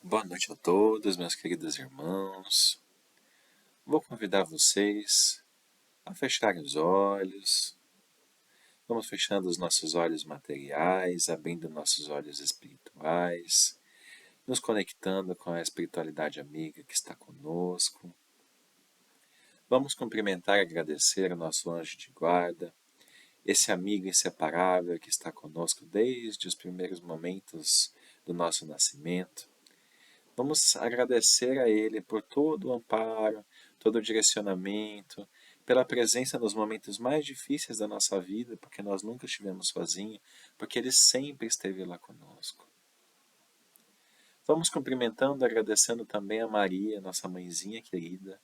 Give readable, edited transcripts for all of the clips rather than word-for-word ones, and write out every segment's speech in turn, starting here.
Boa noite a todos, meus queridos irmãos. Vou convidar vocês a fecharem os olhos. Vamos fechando os nossos olhos materiais, abrindo nossos olhos espirituais, nos conectando com a espiritualidade amiga que está conosco. Vamos cumprimentar e agradecer o nosso anjo de guarda, esse amigo inseparável que está conosco desde os primeiros momentos do nosso nascimento. Vamos agradecer a Ele por todo o amparo, todo o direcionamento, pela presença nos momentos mais difíceis da nossa vida, porque nós nunca estivemos sozinhos, porque Ele sempre esteve lá conosco. Vamos cumprimentando, agradecendo também a Maria, nossa mãezinha querida,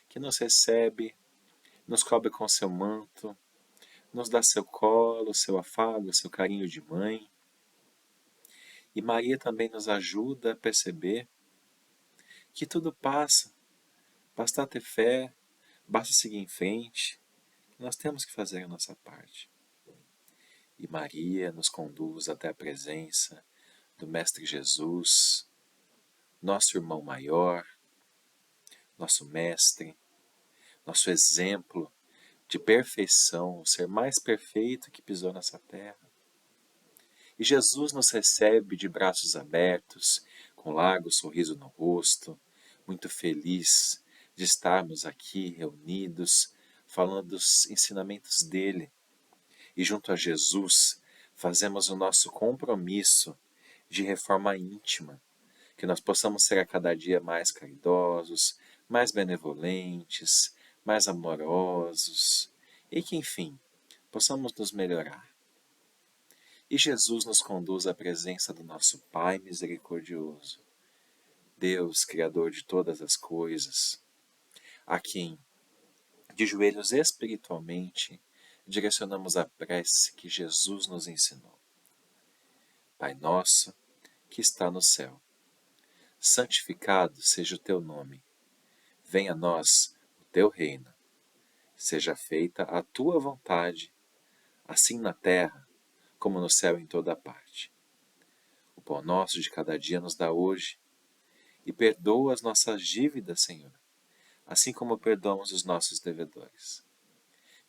que nos recebe, nos cobre com seu manto, nos dá seu colo, seu afago, seu carinho de mãe. E Maria também nos ajuda a perceber que tudo passa, basta ter fé, basta seguir em frente, nós temos que fazer a nossa parte. E Maria nos conduz até a presença do Mestre Jesus, nosso irmão maior, nosso mestre, nosso exemplo de perfeição, o ser mais perfeito que pisou nessa terra. E Jesus nos recebe de braços abertos, com largo sorriso no rosto, muito feliz de estarmos aqui reunidos, falando dos ensinamentos dele. E junto a Jesus, fazemos o nosso compromisso de reforma íntima, que nós possamos ser a cada dia mais caridosos, mais benevolentes, mais amorosos, e que, enfim, possamos nos melhorar. E Jesus nos conduz à presença do nosso Pai misericordioso, Deus, Criador de todas as coisas, a quem, de joelhos espiritualmente, direcionamos a prece que Jesus nos ensinou. Pai nosso, que está no céu, santificado seja o teu nome. Venha a nós o teu reino. Seja feita a tua vontade, assim na terra como no céu em toda parte. O pão nosso de cada dia nos dá hoje, e perdoa as nossas dívidas, Senhor, assim como perdoamos os nossos devedores.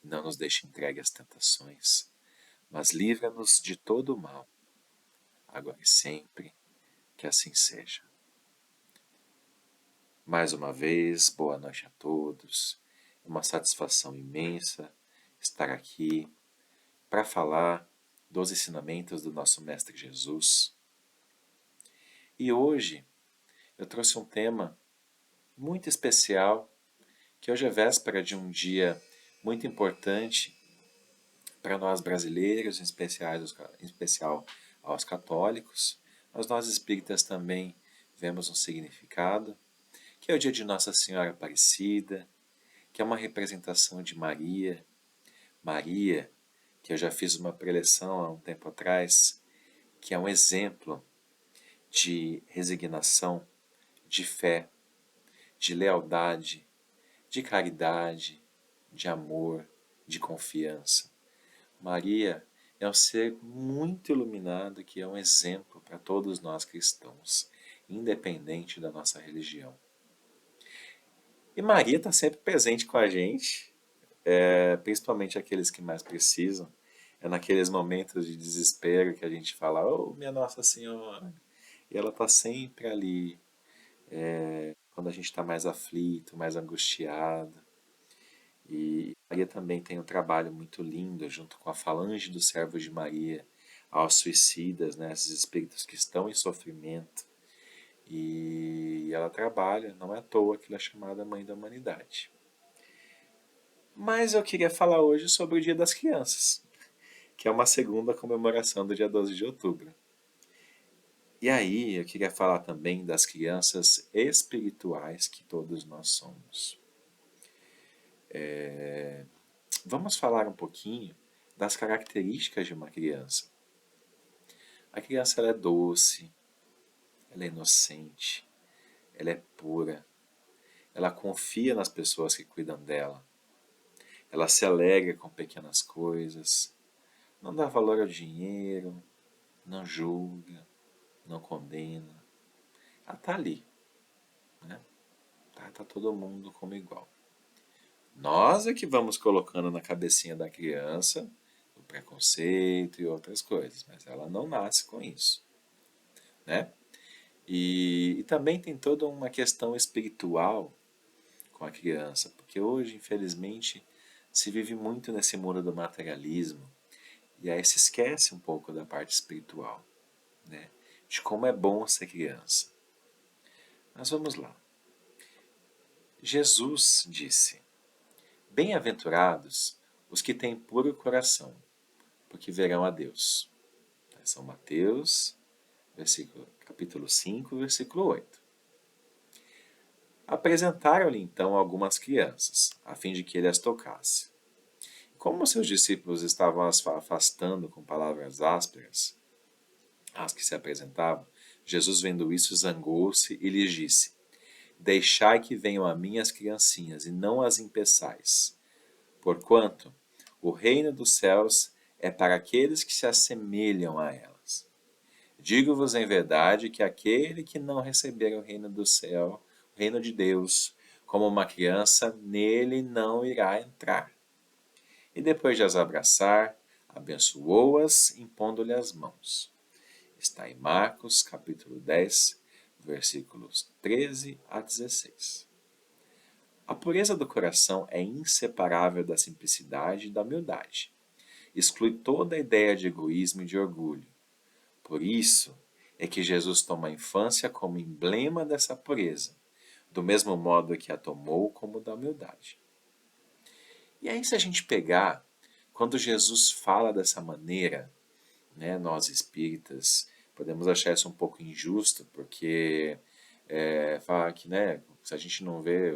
Não nos deixe entregue às tentações, mas livra-nos de todo o mal, agora e sempre, que assim seja. Mais uma vez, boa noite a todos. É uma satisfação imensa estar aqui para falar dos ensinamentos do nosso Mestre Jesus. E hoje eu trouxe um tema muito especial, que hoje é véspera de um dia muito importante para nós brasileiros, em especial aos católicos. Mas nós espíritas também vemos um significado, que é o dia de Nossa Senhora Aparecida, que é uma representação de Maria. Maria, que eu já fiz uma preleção há um tempo atrás, que é um exemplo de resignação, de fé, de lealdade, de caridade, de amor, de confiança. Maria é um ser muito iluminado que é um exemplo para todos nós cristãos, independente da nossa religião. E Maria está sempre presente com a gente, principalmente aqueles que mais precisam. É naqueles momentos de desespero que a gente fala, oh, minha Nossa Senhora. E ela está sempre ali, quando a gente está mais aflito, mais angustiado. E Maria também tem um trabalho muito lindo, junto com a falange dos servos de Maria, aos suicidas, né, esses espíritos que estão em sofrimento. E ela trabalha, não é à toa que ela é chamada Mãe da Humanidade. Mas eu queria falar hoje sobre o Dia das Crianças, que é uma segunda comemoração do dia 12 de outubro. E aí eu queria falar também das crianças espirituais que todos nós somos. Vamos falar um pouquinho das características de uma criança. A criança ela é doce, ela é inocente, ela é pura, ela confia nas pessoas que cuidam dela, ela se alegra com pequenas coisas, não dá valor ao dinheiro, não julga, não condena. estar ali, né? Tá todo mundo como igual. Nós é que vamos colocando na cabecinha da criança o preconceito e outras coisas, mas ela não nasce com isso, né? E também tem toda uma questão espiritual com a criança, porque hoje, infelizmente, se vive muito nesse mundo do materialismo e aí se esquece um pouco da parte espiritual, né? De como é bom ser criança. Mas vamos lá. Jesus disse: Bem-aventurados os que têm puro coração, porque verão a Deus. São Mateus, capítulo 5, versículo 8. Apresentaram-lhe então algumas crianças, a fim de que ele as tocasse. Como seus discípulos estavam as afastando com palavras ásperas, as que se apresentavam, Jesus, vendo isso, zangou-se e lhes disse: Deixai que venham a mim as criancinhas, e não as impeçais, porquanto o reino dos céus é para aqueles que se assemelham a elas. Digo-vos em verdade que aquele que não receber o reino do céu, o reino de Deus, como uma criança, nele não irá entrar. E depois de as abraçar, abençoou-as, impondo-lhe as mãos. Está em Marcos, capítulo 10, versículos 13 a 16. A pureza do coração é inseparável da simplicidade e da humildade. Exclui toda a ideia de egoísmo e de orgulho. Por isso é que Jesus toma a infância como emblema dessa pureza, do mesmo modo que a tomou como da humildade. E aí, se a gente pegar, quando Jesus fala dessa maneira, né, nós espíritas podemos achar isso um pouco injusto, porque fala que, né, se a gente não vê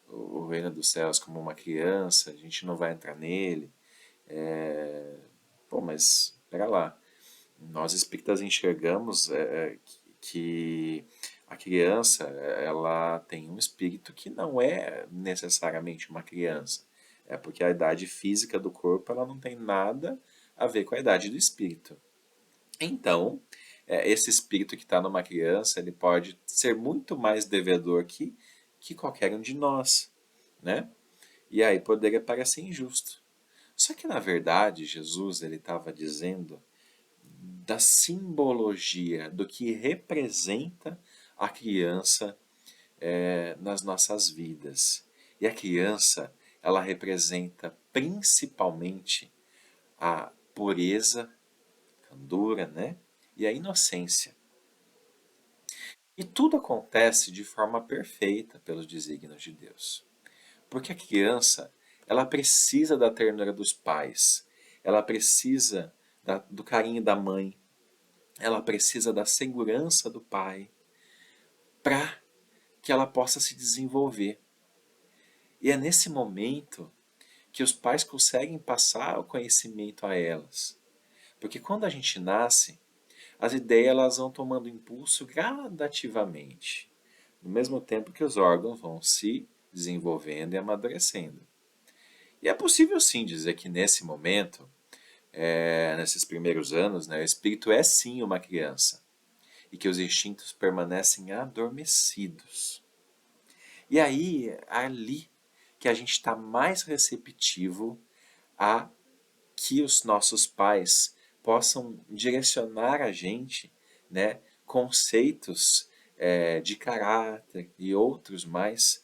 o reino dos céus como uma criança, a gente não vai entrar nele. Pô, mas pera lá, nós espíritas enxergamos que a criança ela tem um espírito que não é necessariamente uma criança. É porque a idade física do corpo ela não tem nada a ver com a idade do espírito. Então, esse espírito que está numa criança, ele pode ser muito mais devedor que qualquer um de nós, né? E aí poderia parecer injusto. Só que, na verdade, Jesus ele estava dizendo da simbologia, do que representa a criança nas nossas vidas. E a criança, ela representa principalmente a pureza, candura, né? E a inocência. E tudo acontece de forma perfeita pelos desígnios de Deus. Porque a criança, ela precisa da ternura dos pais, ela precisa do carinho da mãe, ela precisa da segurança do pai para que ela possa se desenvolver. E é nesse momento que os pais conseguem passar o conhecimento a elas. Porque quando a gente nasce, as ideias elas vão tomando impulso gradativamente, no mesmo tempo que os órgãos vão se desenvolvendo e amadurecendo. E é possível sim dizer que nesse momento, nesses primeiros anos, né, o espírito é sim uma criança e que os instintos permanecem adormecidos. E aí, é ali que a gente está mais receptivo a que os nossos pais possam direcionar a gente, né, conceitos de caráter e outros mais,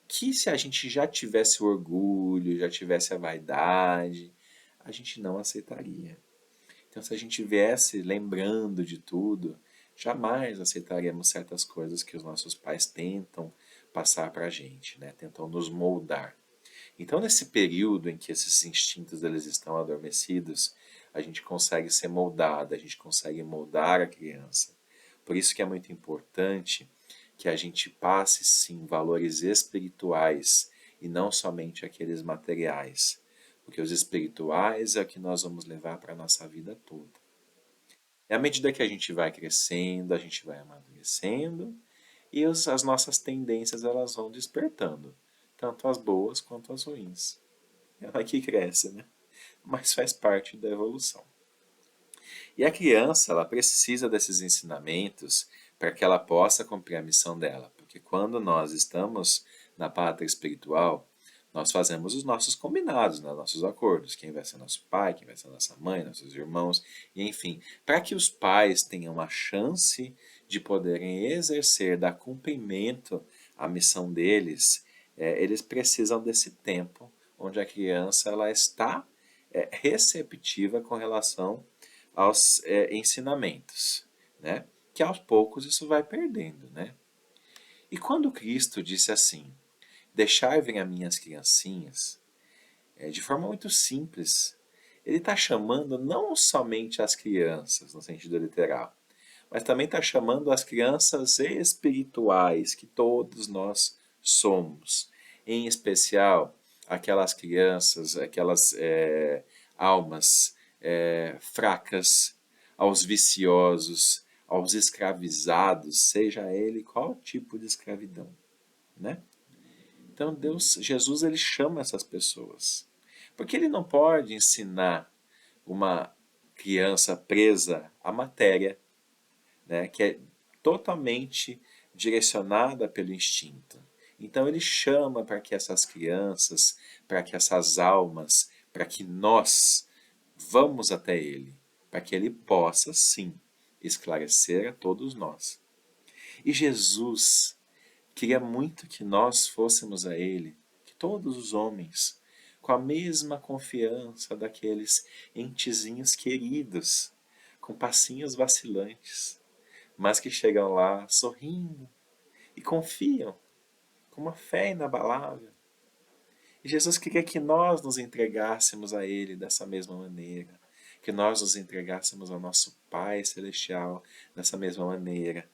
que se a gente já tivesse o orgulho, já tivesse a vaidade, a gente não aceitaria. Então, se a gente viesse lembrando de tudo, jamais aceitaríamos certas coisas que os nossos pais tentam passar para a gente, né? Tentam nos moldar. Então, nesse período em que esses instintos eles estão adormecidos, a gente consegue ser moldado, a gente consegue moldar a criança. Por isso que é muito importante que a gente passe, sim, valores espirituais e não somente aqueles materiais. Porque os espirituais é o que nós vamos levar para a nossa vida toda. E à medida que a gente vai crescendo, a gente vai amadurecendo e as nossas tendências elas vão despertando, tanto as boas quanto as ruins. Ela que cresce, né? Mas faz parte da evolução. E a criança, ela precisa desses ensinamentos para que ela possa cumprir a missão dela. Porque quando nós estamos na pátria espiritual, nós fazemos os nossos combinados, né? Nossos acordos. Quem vai ser nosso pai, quem vai ser nossa mãe, nossos irmãos, e enfim. Para que os pais tenham a chance de poderem exercer, dar cumprimento à missão deles, eles precisam desse tempo onde a criança ela está receptiva com relação aos ensinamentos, né? Que aos poucos isso vai perdendo, né? E quando Cristo disse assim, deixai vir as minhas criancinhas, de forma muito simples, ele está chamando não somente as crianças, no sentido literal, mas também está chamando as crianças espirituais que todos nós somos. Em especial, aquelas crianças, aquelas almas fracas, aos viciosos, aos escravizados, seja ele qual tipo de escravidão, né? Então Jesus, ele chama essas pessoas. Porque ele não pode ensinar uma criança presa à matéria, né, que é totalmente direcionada pelo instinto. Então ele chama para que essas crianças, para que essas almas, para que nós vamos até ele, para que ele possa, sim, esclarecer a todos nós. E Jesus queria muito que nós fôssemos a ele, que todos os homens, com a mesma confiança daqueles entezinhos queridos, com passinhos vacilantes, mas que chegam lá sorrindo e confiam com uma fé inabalável. E Jesus queria que nós nos entregássemos a Ele dessa mesma maneira, que nós nos entregássemos ao nosso Pai Celestial dessa mesma maneira,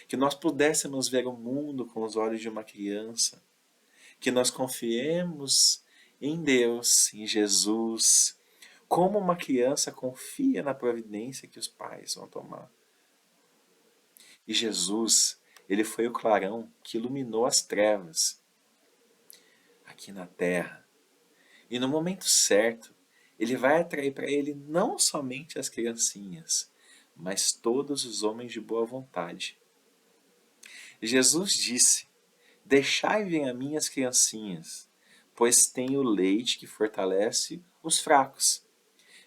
que nós pudéssemos ver o mundo com os olhos de uma criança, que nós confiemos em Deus, em Jesus, como uma criança confia na providência que os pais vão tomar. E Jesus, ele foi o clarão que iluminou as trevas aqui na terra. E no momento certo, ele vai atrair para ele não somente as criancinhas, mas todos os homens de boa vontade. Jesus disse, deixai vir a mim as criancinhas, pois tenho leite que fortalece os fracos.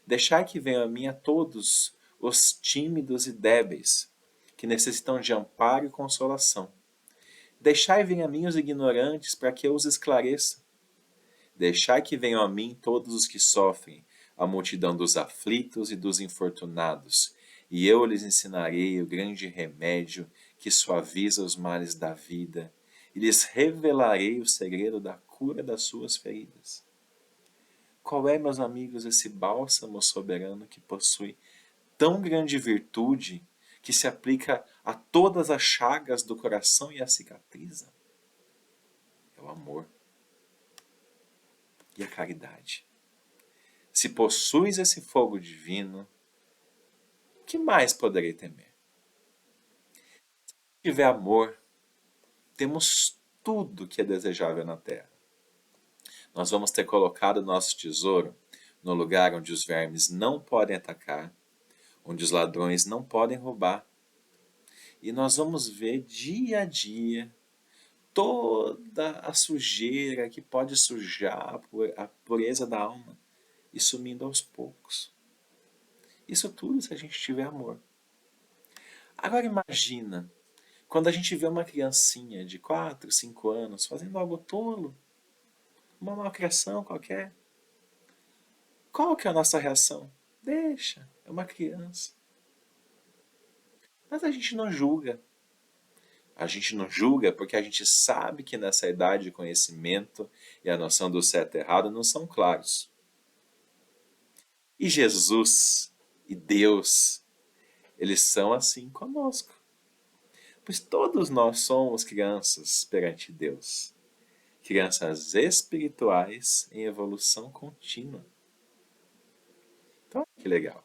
Deixai que venham a mim a todos os tímidos e débeis, que necessitam de amparo e consolação. Deixai vir a mim os ignorantes, para que eu os esclareça. Deixai que venham a mim todos os que sofrem, a multidão dos aflitos e dos infortunados, e eu lhes ensinarei o grande remédio que suaviza os males da vida, e lhes revelarei o segredo da cura das suas feridas. Qual é, meus amigos, esse bálsamo soberano que possui tão grande virtude que se aplica a todas as chagas do coração e a cicatriza? É o amor e a caridade. Se possuis esse fogo divino, que mais poderei temer? Se tiver amor, temos tudo que é desejável na terra. Nós vamos ter colocado nosso tesouro no lugar onde os vermes não podem atacar, onde os ladrões não podem roubar. E nós vamos ver dia a dia toda a sujeira que pode sujar a pureza da alma e sumindo aos poucos. Isso tudo se a gente tiver amor. Agora imagina, quando a gente vê uma criancinha de 4, 5 anos fazendo algo tolo, uma malcriação qualquer, qual que é a nossa reação? Deixa, é uma criança. Mas a gente não julga. A gente não julga porque a gente sabe que nessa idade de conhecimento e a noção do certo e errado não são claros. E Jesus e Deus, eles são assim conosco. Pois todos nós somos crianças perante Deus. Crianças espirituais em evolução contínua. Então, que legal.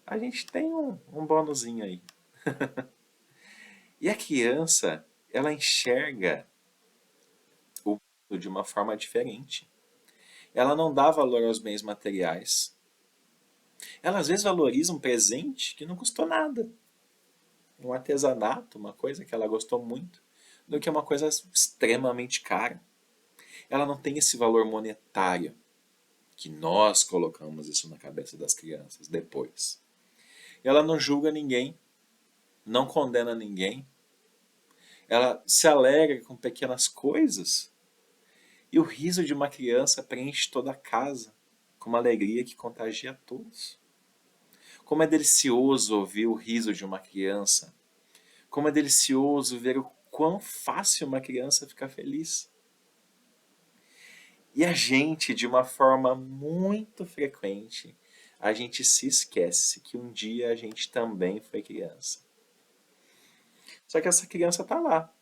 A gente tem um bônusinho aí. E a criança, ela enxerga o mundo de uma forma diferente. Ela não dá valor aos bens materiais. Ela às vezes valoriza um presente que não custou nada. um artesanato, uma coisa que ela gostou muito, do que uma coisa extremamente cara. Ela não tem esse valor monetário que nós colocamos isso na cabeça das crianças depois. Ela não julga ninguém, não condena ninguém. Ela se alegra com pequenas coisas. E o riso de uma criança preenche toda a casa com uma alegria que contagia a todos. Como é delicioso ouvir o riso de uma criança. Como é delicioso ver o quão fácil uma criança fica feliz. E a gente, de uma forma muito frequente, a gente se esquece que um dia a gente também foi criança. Só que essa criança está lá,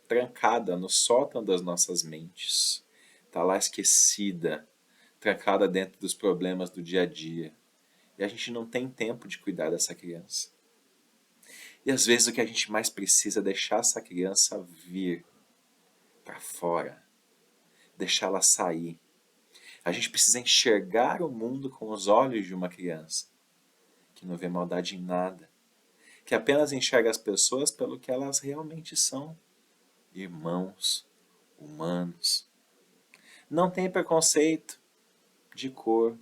trancada no sótão das nossas mentes. Está lá esquecida, trancada dentro dos problemas do dia a dia. E a gente não tem tempo de cuidar dessa criança. E às vezes o que a gente mais precisa é deixar essa criança vir para fora, deixá-la sair. A gente precisa enxergar o mundo com os olhos de uma criança, que não vê maldade em nada, que apenas enxerga as pessoas pelo que elas realmente são, irmãos, humanos. Não tem preconceito de cor,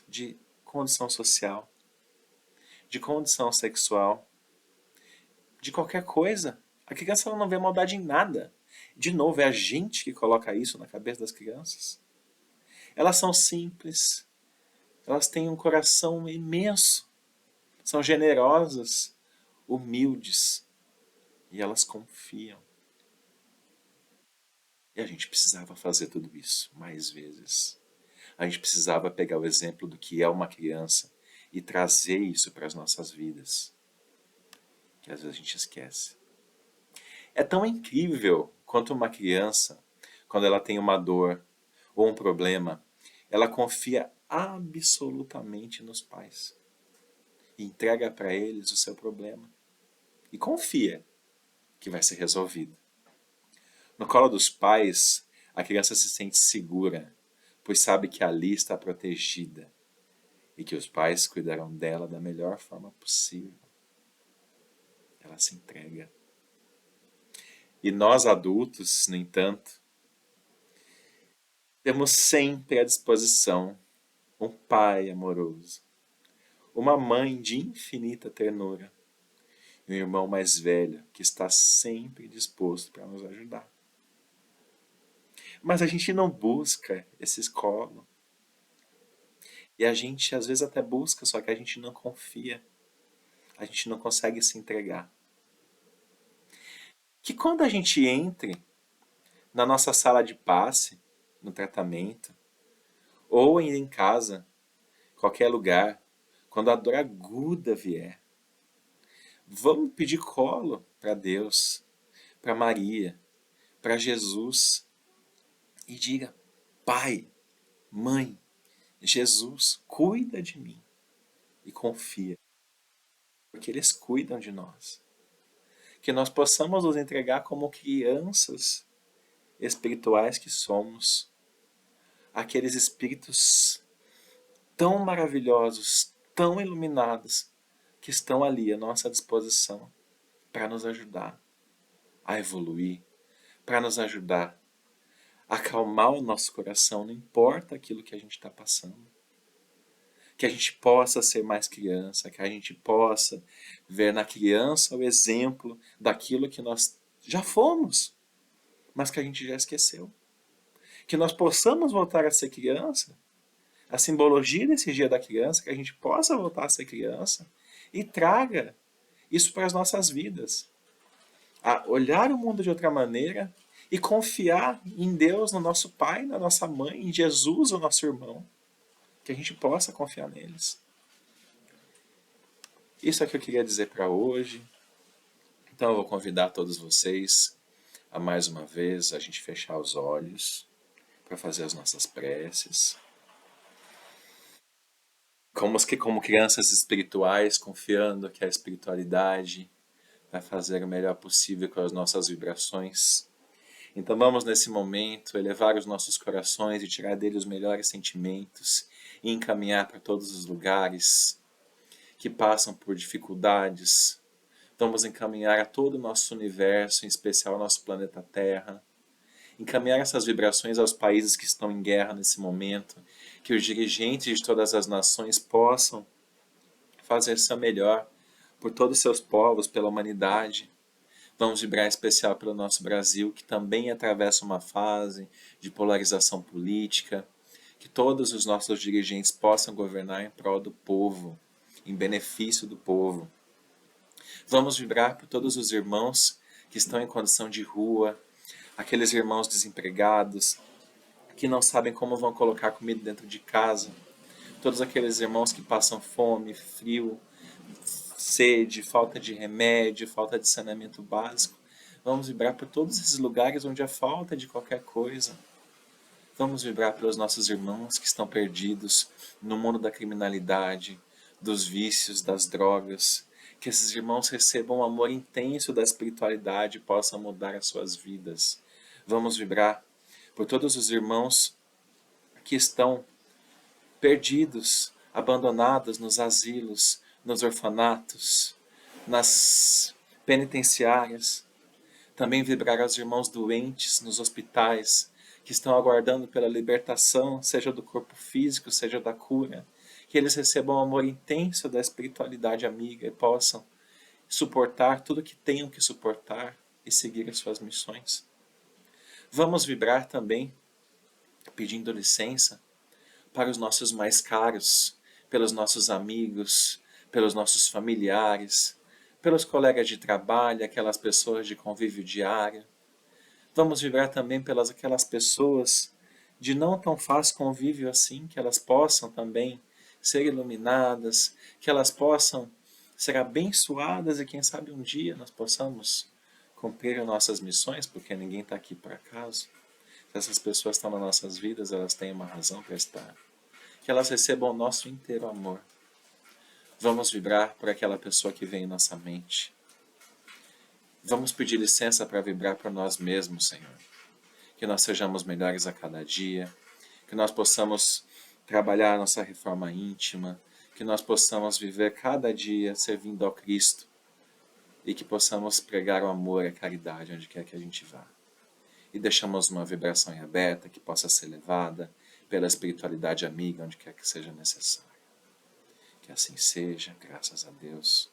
de condição social, de condição sexual, de qualquer coisa. A criança ela não vê maldade em nada. De novo, é a gente que coloca isso na cabeça das crianças. Elas são simples, elas têm um coração imenso, são generosas, humildes e elas confiam. E a gente precisava fazer tudo isso mais vezes. A gente precisava pegar o exemplo do que é uma criança e trazer isso para as nossas vidas, que às vezes a gente esquece. É tão incrível quanto uma criança, quando ela tem uma dor ou um problema, ela confia absolutamente nos pais e entrega para eles o seu problema e confia que vai ser resolvido. No colo dos pais, a criança se sente segura, pois sabe que ali está protegida e que os pais cuidarão dela da melhor forma possível. Ela se entrega. E nós adultos, no entanto, temos sempre à disposição um pai amoroso, uma mãe de infinita ternura e um irmão mais velho que está sempre disposto para nos ajudar. Mas a gente não busca esse colo. E a gente às vezes até busca, só que a gente não confia. A gente não consegue se entregar. Que quando a gente entre na nossa sala de passe, no tratamento, ou em casa, qualquer lugar, quando a dor aguda vier, vamos pedir colo para Deus, para Maria, para Jesus e diga: Pai, Mãe, Jesus, cuida de mim e confia, porque eles cuidam de nós. Que nós possamos nos entregar como crianças espirituais que somos, aqueles espíritos tão maravilhosos, tão iluminados, que estão ali à nossa disposição para nos ajudar a evoluir, para nos ajudar a acalmar o nosso coração, não importa aquilo que a gente está passando. Que a gente possa ser mais criança, que a gente possa ver na criança o exemplo daquilo que nós já fomos, mas que a gente já esqueceu. Que nós possamos voltar a ser criança, a simbologia desse dia da criança, que a gente possa voltar a ser criança e traga isso para as nossas vidas. A olhar o mundo de outra maneira e confiar em Deus, no nosso Pai, na nossa mãe, em Jesus, o nosso irmão. Que a gente possa confiar neles. Isso é o que eu queria dizer para hoje. Então eu vou convidar todos vocês a mais uma vez a gente fechar os olhos para fazer as nossas preces. Como crianças espirituais, confiando que a espiritualidade vai fazer o melhor possível com as nossas vibrações. Então vamos nesse momento elevar os nossos corações e tirar dele os melhores sentimentos e encaminhar para todos os lugares que passam por dificuldades, Vamos encaminhar a todo o nosso universo, em especial ao nosso planeta Terra. Encaminhar essas vibrações aos países que estão em guerra nesse momento, que os dirigentes de todas as nações possam fazer seu melhor por todos os seus povos, pela humanidade. Vamos vibrar em especial pelo nosso Brasil, que também atravessa uma fase de polarização política, que todos os nossos dirigentes possam governar em prol do povo, em benefício do povo. Vamos vibrar por todos os irmãos que estão em condição de rua, aqueles irmãos desempregados, que não sabem como vão colocar comida dentro de casa, todos aqueles irmãos que passam fome, frio, sede, falta de remédio, falta de saneamento básico. Vamos vibrar por todos esses lugares onde há falta de qualquer coisa. Vamos vibrar pelos nossos irmãos que estão perdidos no mundo da criminalidade, dos vícios, das drogas. Que esses irmãos recebam um amor intenso da espiritualidade e possam mudar as suas vidas. Vamos vibrar por todos os irmãos que estão perdidos, abandonados nos asilos, nos orfanatos, nas penitenciárias. Também vibrar aos irmãos doentes nos hospitais, que estão aguardando pela libertação, seja do corpo físico, seja da cura. Que eles recebam um amor intenso da espiritualidade amiga e possam suportar tudo que tenham que suportar e seguir as suas missões. Vamos vibrar também pedindo licença para os nossos mais caros, pelos nossos amigos, pelos nossos familiares, pelos colegas de trabalho, aquelas pessoas de convívio diário. Vamos vibrar também pelas aquelas pessoas de não tão fácil convívio assim, que elas possam também ser iluminadas, que elas possam ser abençoadas e quem sabe um dia nós possamos cumprir nossas missões, porque ninguém está aqui por acaso. Se essas pessoas estão nas nossas vidas, elas têm uma razão para estar. Que elas recebam o nosso inteiro amor. Vamos vibrar por aquela pessoa que vem em nossa mente. Vamos pedir licença para vibrar por nós mesmos, Senhor. Que nós sejamos melhores a cada dia, que nós possamos trabalhar a nossa reforma íntima, que nós possamos viver cada dia servindo ao Cristo e que possamos pregar o amor e a caridade onde quer que a gente vá. E deixamos uma vibração em aberta que possa ser levada pela espiritualidade amiga onde quer que seja necessário. Que assim seja, graças a Deus.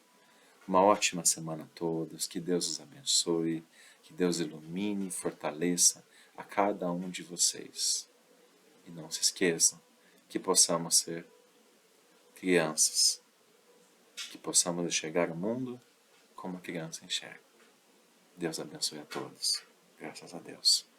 Uma ótima semana a todos, que Deus os abençoe, que Deus ilumine e fortaleça a cada um de vocês. E não se esqueçam que possamos ser crianças, que possamos enxergar o mundo como a criança enxerga. Deus abençoe a todos. Graças a Deus.